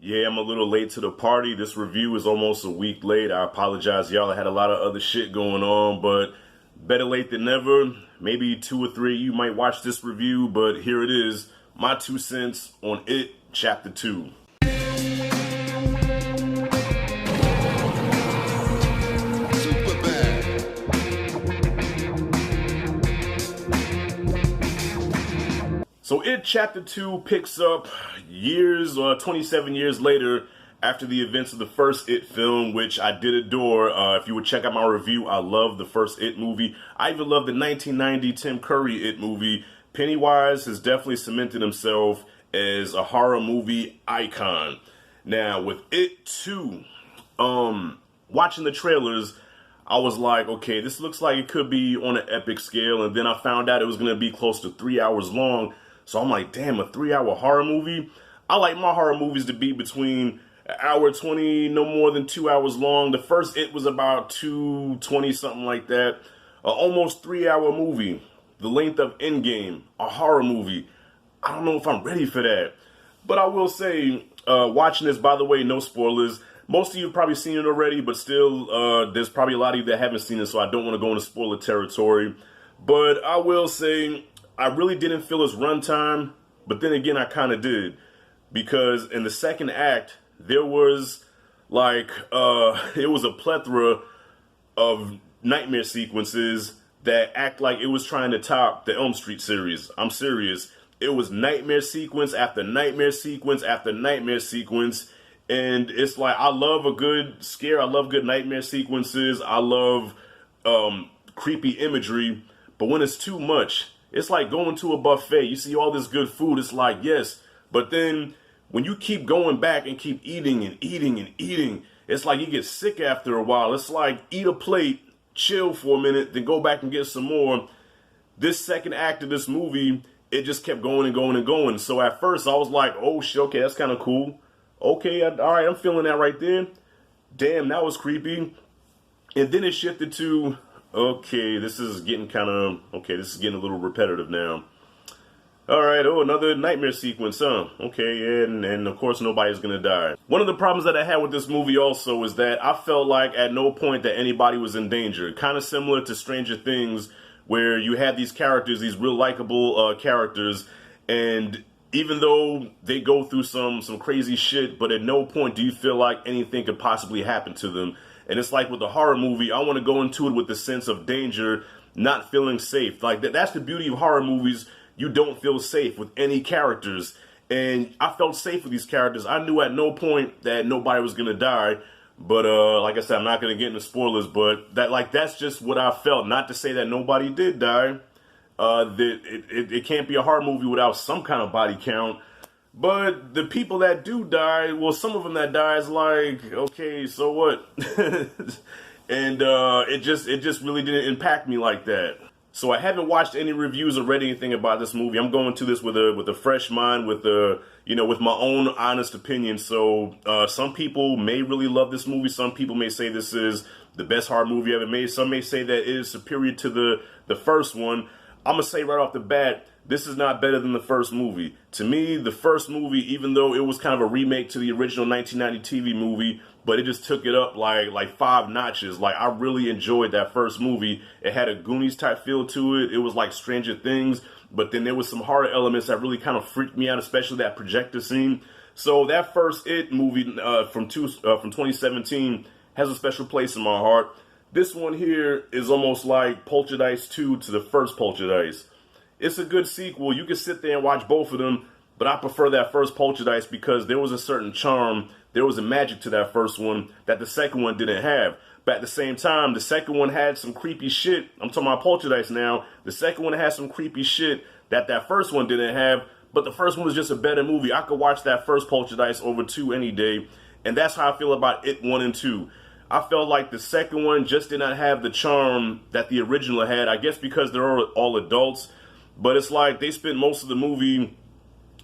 Yeah, I'm a little late to the party. This review is almost a week late. I apologize, y'all. I had a lot of other shit going on, but better late than never. Maybe 2 or 3 of you might watch this review, but here it is. My 2 cents on It, Chapter 2. So It Chapter 2 picks up 27 years later after the events of the first It film, which I did adore. If you would check out my review, I love the first It movie. I even love the 1990 Tim Curry It movie. Pennywise has definitely cemented himself as a horror movie icon. Now with It 2, watching the trailers, I was like, okay, this looks like it could be on an epic scale, and then I found out it was going to be close to 3 hours long. So I'm like, damn, a 3-hour horror movie? I like my horror movies to be between an hour 20, no more than 2 hours long. The first It was about 2:20, something like that. Almost 3-hour movie. The length of Endgame, a horror movie. I don't know if I'm ready for that. But I will say, watching this, by the way, no spoilers. Most of you have probably seen it already, but still, there's probably a lot of you that haven't seen it, so I don't want to go into spoiler territory. But I will say, I really didn't feel its runtime, but then again, I kind of did. Because in the second act, there was like, it was a plethora of nightmare sequences that act like it was trying to top the Elm Street series. I'm serious. It was nightmare sequence after nightmare sequence after nightmare sequence. And it's like, I love a good scare. I love good nightmare sequences. I love creepy imagery. But when it's too much, it's like going to a buffet. You see all this good food. It's like, yes. But then when you keep going back and keep eating and eating and eating, it's like you get sick after a while. It's like eat a plate, chill for a minute, then go back and get some more. This second act of this movie, it just kept going and going and going. So at first I was like, oh shit, okay, that's kind of cool. Okay, all right, I'm feeling that right there. Damn, that was creepy. And then it shifted to, okay, this is getting this is getting a little repetitive now. All right, another nightmare sequence, huh? Okay, and of course nobody's gonna die. One of the problems that I had with this movie also is that I felt like at no point that anybody was in danger. Kind of similar to Stranger Things, where you had these characters, these real likable characters, and even though they go through some crazy shit, but at no point do you feel like anything could possibly happen to them. And it's like with a horror movie, I want to go into it with the sense of danger, not feeling safe. Like that's the beauty of horror movies. You don't feel safe with any characters. And I felt safe with these characters. I knew at no point that nobody was going to die. But like I said, I'm not going to get into spoilers, but that's just what I felt. Not to say that nobody did die. It can't be a horror movie without some kind of body count. But the people that do die, well, some of them that die is like, okay, so what? And it just really didn't impact me like that. So I haven't watched any reviews or read anything about this movie. I'm going to this with a fresh mind, with my own honest opinion. So some people may really love this movie. Some people may say this is the best horror movie ever made. Some may say that it is superior to the first one. I'm going to say right off the bat, this is not better than the first movie. To me, the first movie, even though it was kind of a remake to the original 1990 TV movie, but it just took it up like 5 notches. Like, I really enjoyed that first movie. It had a Goonies type feel to it. It was like Stranger Things, but then there was some horror elements that really kind of freaked me out, especially that projector scene. So that first It movie from 2017 has a special place in my heart. This one here is almost like Poltergeist 2 to the first Poltergeist. It's a good sequel. You can sit there and watch both of them, but I prefer that first Poltergeist because there was a certain charm, there was a magic to that first one that the second one didn't have. But at the same time, the second one had some creepy shit. I'm talking about Poltergeist now. The second one had some creepy shit that first one didn't have, but the first one was just a better movie. I could watch that first Poltergeist over 2 any day, and that's how I feel about It 1 and 2. I felt like the second one just did not have the charm that the original had. I guess because they're all adults. But it's like they spent most of the movie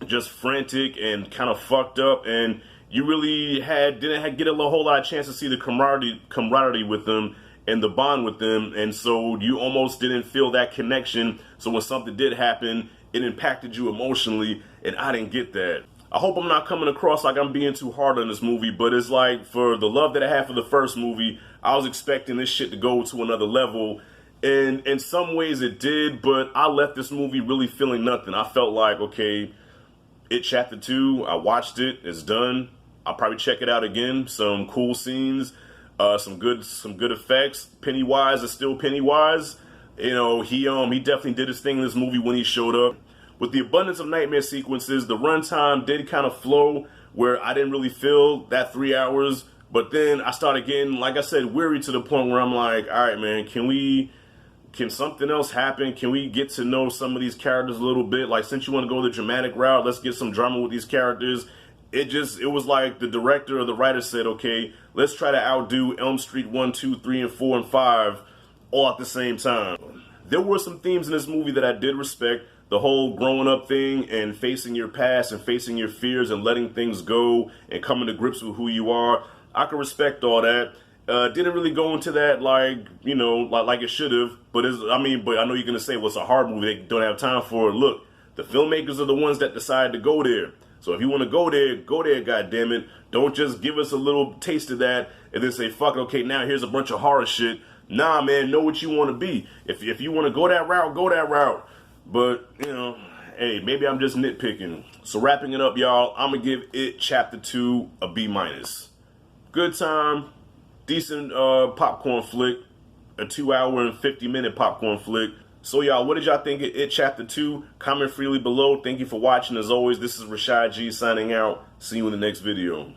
just frantic and kind of fucked up, and you really didn't get a whole lot of chance to see the camaraderie with them and the bond with them, and so you almost didn't feel that connection. So when something did happen, it impacted you emotionally, and I didn't get that. I hope I'm not coming across like I'm being too hard on this movie, but it's like, for the love that I had for the first movie, I was expecting this shit to go to another level. And in some ways it did, but I left this movie really feeling nothing. I felt like, okay, It Chapter 2, I watched it, it's done. I'll probably check it out again. Some cool scenes, some good effects. Pennywise is still Pennywise. You know, he definitely did his thing in this movie when he showed up. With the abundance of nightmare sequences, the runtime did kind of flow where I didn't really feel that 3 hours. But then I started getting, like I said, weary to the point where I'm like, all right, man, can something else happen? Can we get to know some of these characters a little bit? Like, since you want to go the dramatic route, let's get some drama with these characters. It was like the director or the writer said, okay, let's try to outdo Elm Street 1, 2, 3, and 4, and 5 all at the same time. There were some themes in this movie that I did respect. The whole growing up thing and facing your past and facing your fears and letting things go and coming to grips with who you are. I can respect all that. Didn't really go into that like it should have. But I know you're gonna say, well, it's a hard movie. They don't have time for it. Look, the filmmakers are the ones that decide to go there. So if you want to go there, goddammit. Don't just give us a little taste of that and then say, fuck it, okay, now here's a bunch of horror shit. Nah, man, know what you want to be. If you want to go that route, go that route. But, hey, maybe I'm just nitpicking. So wrapping it up, y'all, I'm going to give It Chapter 2 a B-. Good time, decent popcorn flick, a 2-hour and 50-minute popcorn flick. So, y'all, what did y'all think of It Chapter 2? Comment freely below. Thank you for watching. As always, this is Rashad G signing out. See you in the next video.